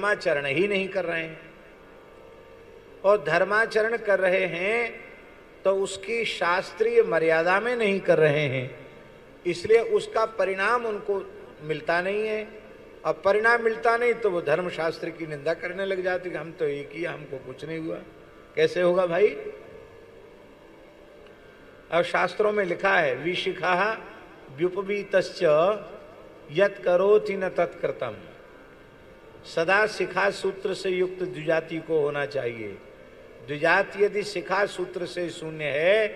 धर्माचरण ही नहीं कर रहे हैं, और धर्माचरण कर रहे हैं तो उसकी शास्त्रीय मर्यादा में नहीं कर रहे हैं, इसलिए उसका परिणाम उनको मिलता नहीं है। अब परिणाम मिलता नहीं तो वो धर्मशास्त्र की निंदा करने लग जाते कि हम तो ये किया, हमको कुछ नहीं हुआ। कैसे होगा भाई? अब शास्त्रों में लिखा है विशिखा व्युपवीतश्च यत् करोति न तत्कृतम्। सदा शिखा सूत्र से युक्त द्विजाति को होना चाहिए। द्विजाति यदि शिखा सूत्र से शून्य है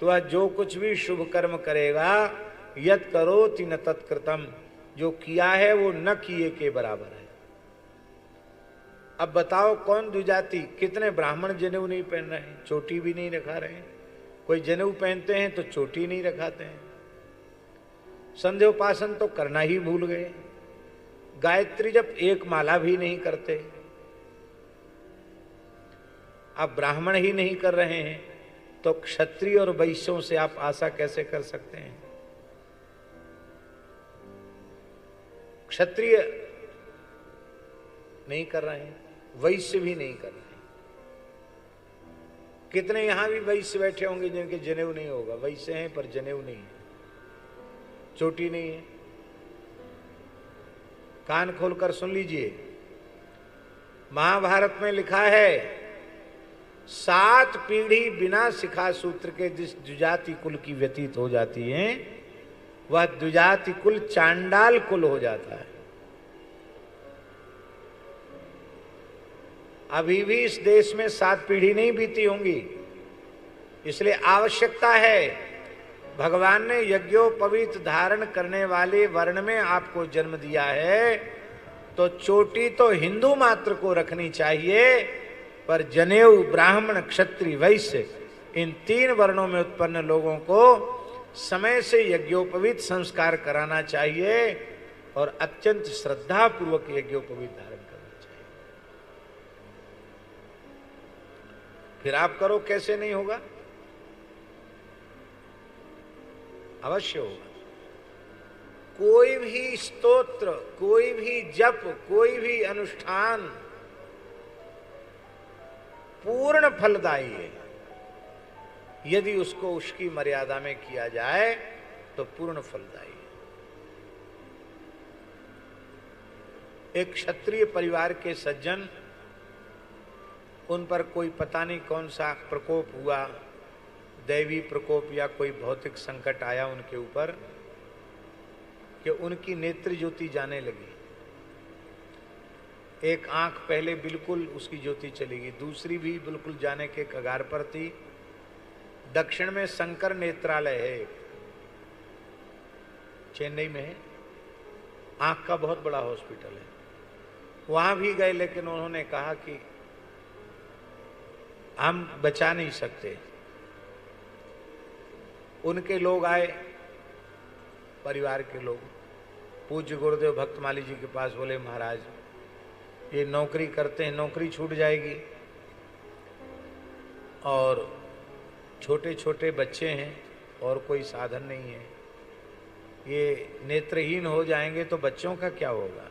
तो वह जो कुछ भी शुभ कर्म करेगा यत् करोति न तत्कृतम्, जो किया है वो न किए के बराबर है। अब बताओ कौन द्विजाति? कितने ब्राह्मण जनेऊ नहीं पहन रहे हैं, चोटी भी नहीं रखा रहे हैं। कोई जनेऊ पहनते हैं तो चोटी नहीं रखाते हैं। संध्योपासन तो करना ही भूल गए। गायत्री जब एक माला भी नहीं करते। आप ब्राह्मण ही नहीं कर रहे हैं तो क्षत्रिय और वैश्यों से आप आशा कैसे कर सकते हैं? क्षत्रिय नहीं कर रहे हैं, वैश्य भी नहीं कर रहे हैं। कितने यहां भी वैश्य बैठे होंगे जिनके जनेऊ नहीं होगा। वैश्य हैं पर जनेऊ नहीं है, चोटी नहीं है। कान खोलकर सुन लीजिए, महाभारत में लिखा है 7 पीढ़ी बिना शिखा सूत्र के जिस द्विजाति कुल की व्यतीत हो जाती है वह द्विजाति कुल चांडाल कुल हो जाता है। अभी भी इस देश में 7 पीढ़ी नहीं बीती होंगी, इसलिए आवश्यकता है। भगवान ने यज्ञोपवीत धारण करने वाले वर्ण में आपको जन्म दिया है तो चोटी तो हिंदू मात्र को रखनी चाहिए, पर जनेऊ ब्राह्मण क्षत्रिय वैश्य इन 3 वर्णों में उत्पन्न लोगों को समय से यज्ञोपवीत संस्कार कराना चाहिए और अत्यंत श्रद्धा पूर्वक यज्ञोपवीत धारण करना चाहिए। फिर आप करो, कैसे नहीं होगा? अवश्य होगा। कोई भी स्तोत्र, कोई भी जप, कोई भी अनुष्ठान पूर्ण फलदायी है। यदि उसको उसकी मर्यादा में किया जाए तो पूर्ण फलदायी है। एक क्षत्रिय परिवार के सज्जन, उन पर कोई पता नहीं कौन सा प्रकोप हुआ, दैवी प्रकोप या कोई भौतिक संकट आया उनके ऊपर कि उनकी नेत्र ज्योति जाने लगी। एक आंख पहले बिल्कुल उसकी ज्योति चली गई, दूसरी भी बिल्कुल जाने के कगार पर थी। दक्षिण में शंकर नेत्रालय है, चेन्नई में है, आंख का बहुत बड़ा हॉस्पिटल है। वहां भी गए लेकिन उन्होंने कहा कि हम बचा नहीं सकते। उनके लोग आए, परिवार के लोग, पूज्य गुरुदेव भक्तमाली जी के पास, बोले महाराज ये नौकरी करते हैं, नौकरी छूट जाएगी और छोटे छोटे बच्चे हैं और कोई साधन नहीं है, ये नेत्रहीन हो जाएंगे तो बच्चों का क्या होगा?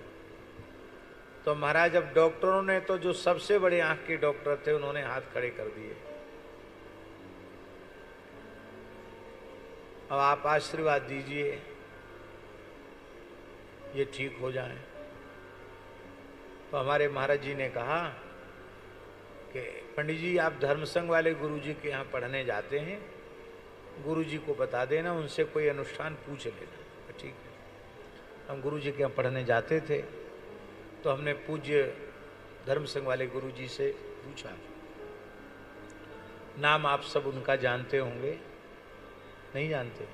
तो महाराज अब डॉक्टरों ने तो, जो सबसे बड़े आंख के डॉक्टर थे, उन्होंने हाथ खड़े कर दिए। अब आप आशीर्वाद दीजिए ये ठीक हो जाए। तो हमारे महाराज जी ने कहा कि पंडित जी आप धर्म संघ वाले गुरु जी के यहाँ पढ़ने जाते हैं, गुरु जी को बता देना, उनसे कोई अनुष्ठान पूछ लेना। ठीक है। हम गुरु जी के यहाँ पढ़ने जाते थे तो हमने पूज्य धर्म संघ वाले गुरु जी से पूछा, नाम आप सब उनका जानते होंगे? नहीं जानते।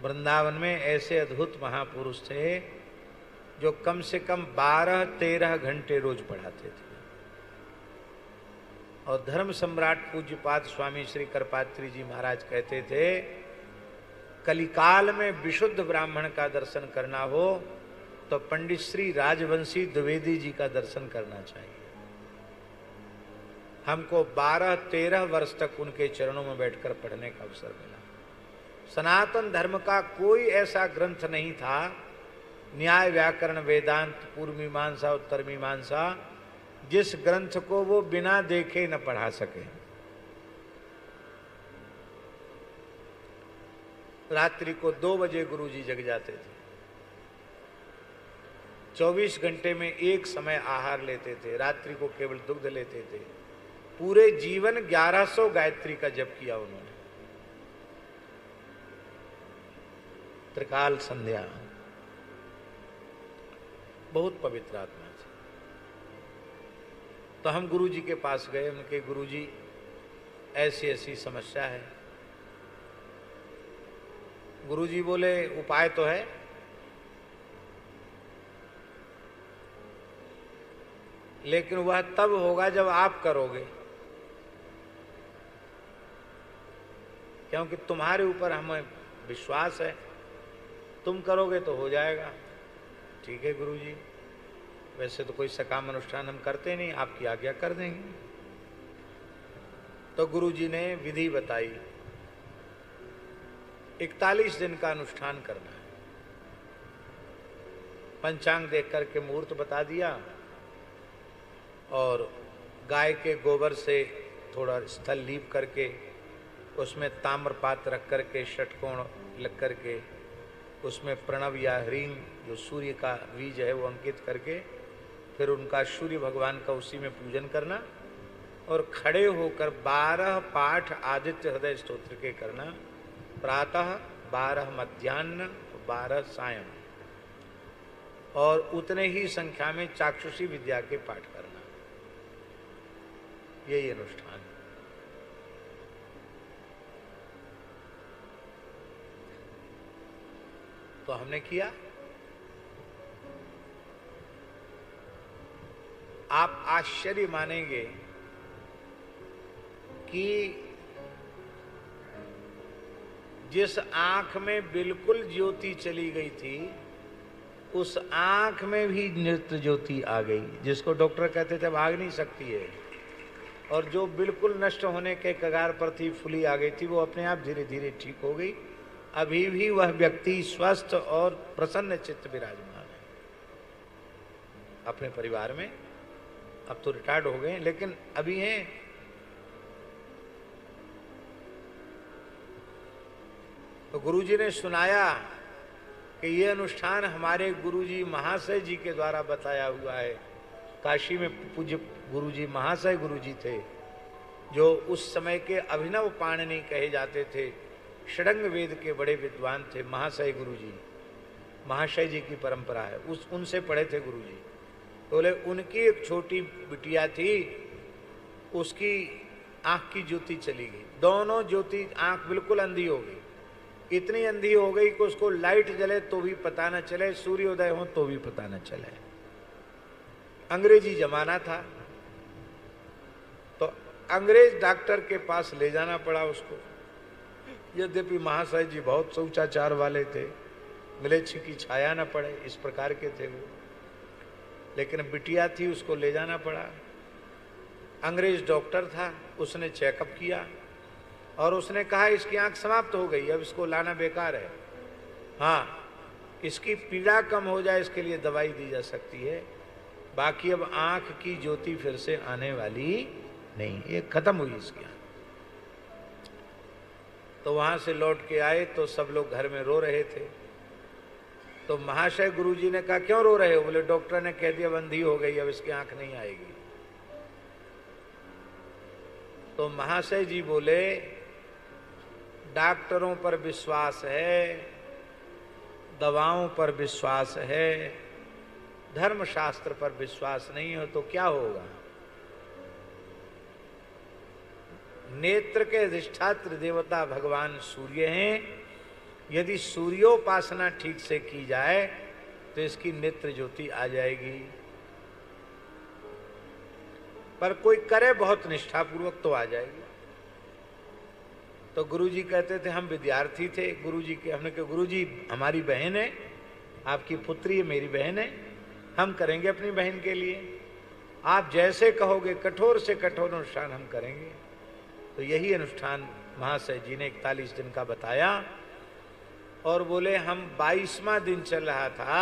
वृंदावन में ऐसे अद्भुत महापुरुष थे जो कम से कम 12-13 घंटे रोज पढ़ाते थे। और धर्म सम्राट पूज्यपाद स्वामी श्री करपात्री जी महाराज कहते थे, कलिकाल में विशुद्ध ब्राह्मण का दर्शन करना हो तो पंडित श्री राजवंशी द्विवेदी जी का दर्शन करना चाहिए। हमको 12-13 वर्ष तक उनके चरणों में बैठकर पढ़ने का अवसर मिला। सनातन धर्म का कोई ऐसा ग्रंथ नहीं था न्याय व्याकरण वेदांत पूर्व मीमांसा उत्तर मीमांसा, जिस ग्रंथ को वो बिना देखे न पढ़ा सके। रात्रि को 2 बजे गुरुजी जग जाते थे। 24 घंटे में एक समय आहार लेते थे, रात्रि को केवल दुग्ध लेते थे। पूरे जीवन 1100 गायत्री का जप किया उन्होंने। त्रिकाल संध्या, बहुत पवित्र आत्मा थी। तो हम गुरुजी के पास गए, उनके गुरुजी ऐसी ऐसी समस्या है। गुरुजी बोले उपाय तो है, लेकिन वह तब होगा जब आप करोगे, क्योंकि तुम्हारे ऊपर हमें विश्वास है, तुम करोगे तो हो जाएगा। ठीक है गुरुजी, वैसे तो कोई सकाम अनुष्ठान हम करते नहीं, आपकी आज्ञा कर देंगे। तो गुरुजी ने विधि बताई, 41 दिन का अनुष्ठान करना है। पंचांग देख करके मुहूर्त बता दिया और गाय के गोबर से थोड़ा स्थल लीप करके उसमें ताम्रपात्र रख करके षटकोण लग करके उसमें प्रणव या ह्रीं जो सूर्य का बीज है वो अंकित करके फिर उनका सूर्य भगवान का उसी में पूजन करना और खड़े होकर 12 पाठ आदित्य हृदय स्तोत्र के करना। प्रातः 12 मध्याह्न 12 सायं और उतने ही संख्या में चाक्षुषी विद्या के पाठ करना। यही अनुष्ठान। तो हमने किया। आप आश्चर्य मानेंगे कि जिस आंख में बिल्कुल ज्योति चली गई थी उस आंख में भी नृत्य ज्योति आ गई, जिसको डॉक्टर कहते थे भाग नहीं सकती है, और जो बिल्कुल नष्ट होने के कगार पर थी, फुली आ गई थी, वो अपने आप धीरे धीरे ठीक हो गई। अभी भी वह व्यक्ति स्वस्थ और प्रसन्न चित्त विराजमान है अपने परिवार में। अब तो रिटायर्ड हो गए लेकिन अभी हैं। तो गुरुजी ने सुनाया कि ये अनुष्ठान हमारे गुरुजी महाशय जी के द्वारा बताया हुआ है। काशी में पूज्य गुरुजी महाशय गुरुजी थे, जो उस समय के अभिनव पाणिनि कहे जाते थे, षडंग वेद के बड़े विद्वान थे। महाशय गुरुजी, महाशय जी की परंपरा है, उनसे पढ़े थे गुरुजी। बोले उनकी एक छोटी बिटिया थी, उसकी आंख की ज्योति चली गई, दोनों ज्योति, आंख बिल्कुल अंधी हो गई। इतनी अंधी हो गई कि उसको लाइट जले तो भी पता न चले, सूर्योदय हो तो भी पता न चले। अंग्रेजी जमाना था, तो अंग्रेज डॉक्टर के पास ले जाना पड़ा उसको। यद्यपि महाशय जी बहुत शौचाचार वाले थे, मिलेच्छी की छाया न पड़े, इस प्रकार के थे वो, लेकिन बिटिया थी, उसको ले जाना पड़ा। अंग्रेज डॉक्टर था, उसने चेकअप किया और उसने कहा इसकी आंख समाप्त हो गई, अब इसको लाना बेकार है। हाँ, इसकी पीड़ा कम हो जाए इसके लिए दवाई दी जा सकती है, बाकी अब आंख की ज्योति फिर से आने वाली नहीं, ये खत्म हुई इसकी आंख। तो वहां से लौट के आए तो सब लोग घर में रो रहे थे। तो महाशय गुरुजी ने कहा क्यों रो रहे हो? बोले डॉक्टर ने कह दिया बंदी हो गई, अब इसकी आंख नहीं आएगी। तो महाशय जी बोले डॉक्टरों पर विश्वास है, दवाओं पर विश्वास है, धर्मशास्त्र पर विश्वास नहीं हो तो क्या होगा? नेत्र के अधिष्ठात्र देवता भगवान सूर्य हैं। यदि सूर्योपासना ठीक से की जाए तो इसकी नेत्र ज्योति आ जाएगी, पर कोई करे बहुत निष्ठापूर्वक तो आ जाएगी। तो गुरुजी कहते थे, हम विद्यार्थी थे गुरुजी के, हमने कहा गुरुजी हमारी बहन है, आपकी पुत्री है, मेरी बहन है, हम करेंगे अपनी बहन के लिए, आप जैसे कहोगे कठोर से कठोर अनुष्ठान हम करेंगे। तो यही अनुष्ठान महाशय जी ने 41 दिन का बताया और बोले हम 22वां दिन चल रहा था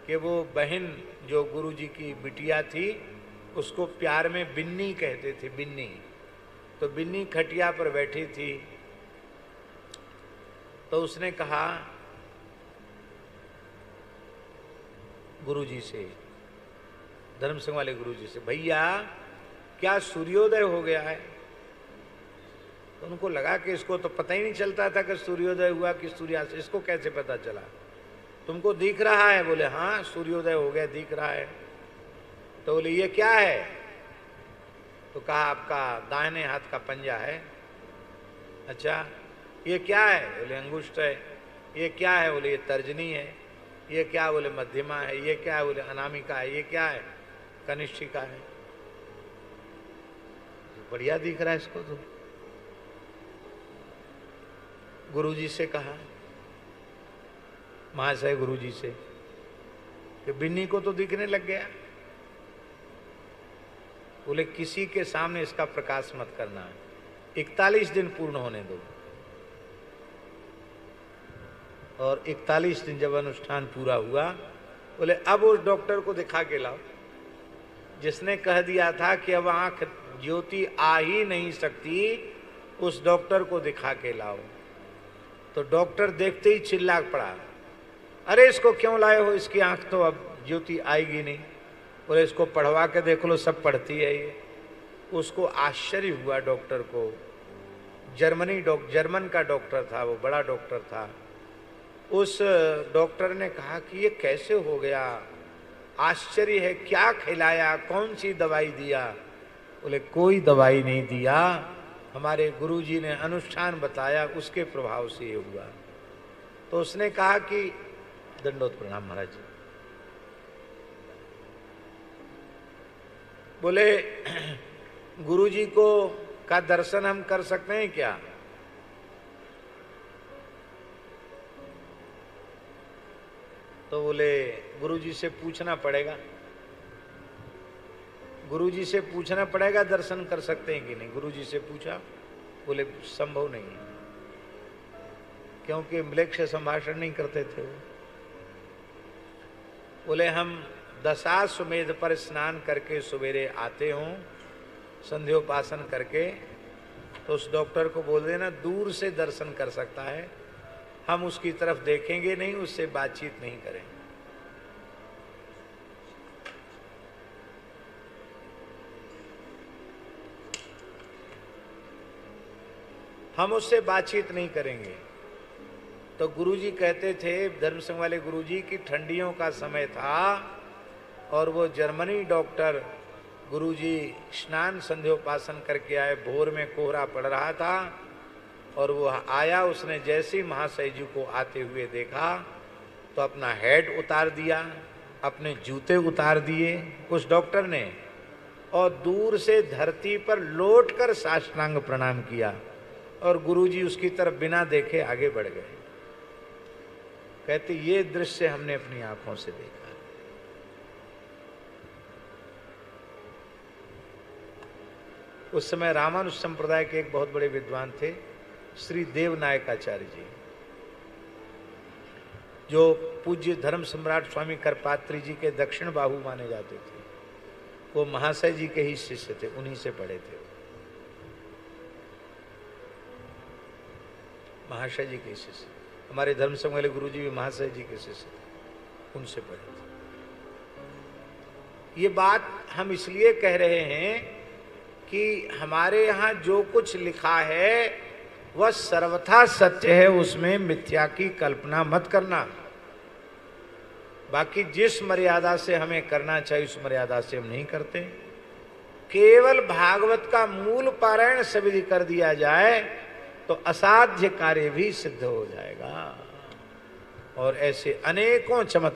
कि वो बहन जो गुरुजी की बिटिया थी उसको प्यार में बिन्नी कहते थे, बिन्नी। तो बिन्नी खटिया पर बैठी थी, तो उसने कहा गुरुजी से, धर्म संघ वाले गुरुजी से, भैया क्या सूर्योदय हो गया है? तो उनको लगा कि इसको तो पता ही नहीं चलता था कि सूर्योदय हुआ कि सूर्यास्त, इसको कैसे पता चला? तुमको दिख रहा है? बोले हाँ सूर्योदय हो गया, दिख रहा है। तो बोले ये क्या है? तो कहा आपका दाहिने हाथ का पंजा है। अच्छा ये क्या है? बोले अंगुष्ठ है। ये क्या है? बोले ये तर्जनी है। ये क्या? बोले मध्यमा है। ये क्या है? बोले अनामिका है। ये क्या है? कनिष्ठिका है। बढ़िया दिख रहा है इसको। तो गुरुजी से कहा, महाशय गुरुजी से, कि बिन्नी को तो दिखने लग गया। बोले किसी के सामने इसका प्रकाश मत करना, 41 दिन पूर्ण होने दो। और 41 दिन जब अनुष्ठान पूरा हुआ, बोले अब उस डॉक्टर को दिखा के लाओ जिसने कह दिया था कि अब आंख ज्योति आ ही नहीं सकती, उस डॉक्टर को दिखा के लाओ। तो डॉक्टर देखते ही चिल्ला पड़ा, अरे इसको क्यों लाए हो? इसकी आंख तो अब ज्योति आएगी नहीं। बोले इसको पढ़वा के देख लो, सब पढ़ती है ये। उसको आश्चर्य हुआ डॉक्टर को। जर्मन का डॉक्टर था, वो बड़ा डॉक्टर था। उस डॉक्टर ने कहा कि ये कैसे हो गया, आश्चर्य है, क्या खिलाया, कौन सी दवाई दिया? बोले कोई दवाई नहीं दिया, हमारे गुरुजी ने अनुष्ठान बताया, उसके प्रभाव से ये हुआ। तो उसने कहा कि दंडोत प्रणाम महाराज जी। बोले गुरुजी को का दर्शन हम कर सकते हैं क्या? तो बोले गुरुजी से पूछना पड़ेगा, गुरुजी से पूछना पड़ेगा दर्शन कर सकते हैं कि नहीं। गुरुजी से पूछा, बोले संभव नहीं है, क्योंकि म्लेच्छ संभाषण नहीं करते थे वो। बोले हम दशाश्वमेध पर स्नान करके सवेरे आते हों संध्योपासन करके, तो उस डॉक्टर को बोल देना दूर से दर्शन कर सकता है, हम उसकी तरफ देखेंगे नहीं, उससे बातचीत नहीं करेंगे। हम उससे बातचीत नहीं करेंगे। तो गुरुजी कहते थे, धर्म संघ वाले गुरुजी, की ठंडियों का समय था और वो जर्मनी डॉक्टर गुरुजी स्नान संध्योपासन करके आए, भोर में कोहरा पड़ रहा था और वो आया, उसने जैसे ही महाशय जी को आते हुए देखा तो अपना हेड उतार दिया, अपने जूते उतार दिए उस डॉक्टर ने, और दूर से धरती पर लौट कर साष्टांग प्रणाम किया और गुरुजी उसकी तरफ बिना देखे आगे बढ़ गए। कहते ये दृश्य हमने अपनी आंखों से देखा। उस समय रामानुज संप्रदाय के एक बहुत बड़े विद्वान थे श्री देवनायकाचार्य जी, जो पूज्य धर्म सम्राट स्वामी करपात्री जी के दक्षिण बाहु माने जाते थे। वो महाशय जी के ही शिष्य थे, उन्हीं से पढ़े थे। महाशय जी के शिष्य, हमारे धर्म संघ वाले गुरु जी भी महाशय जी के शिष्य थे, उनसे पढ़े थे। ये बात हम इसलिए कह रहे हैं कि हमारे यहाँ जो कुछ लिखा है वह सर्वथा सत्य है, उसमें मिथ्या की कल्पना मत करना। बाकी जिस मर्यादा से हमें करना चाहिए उस मर्यादा से हम नहीं करते। केवल भागवत का मूल पारायण सविधि कर दिया जाए तो असाध्य कार्य भी सिद्ध हो जाएगा। और ऐसे अनेकों चमत्कार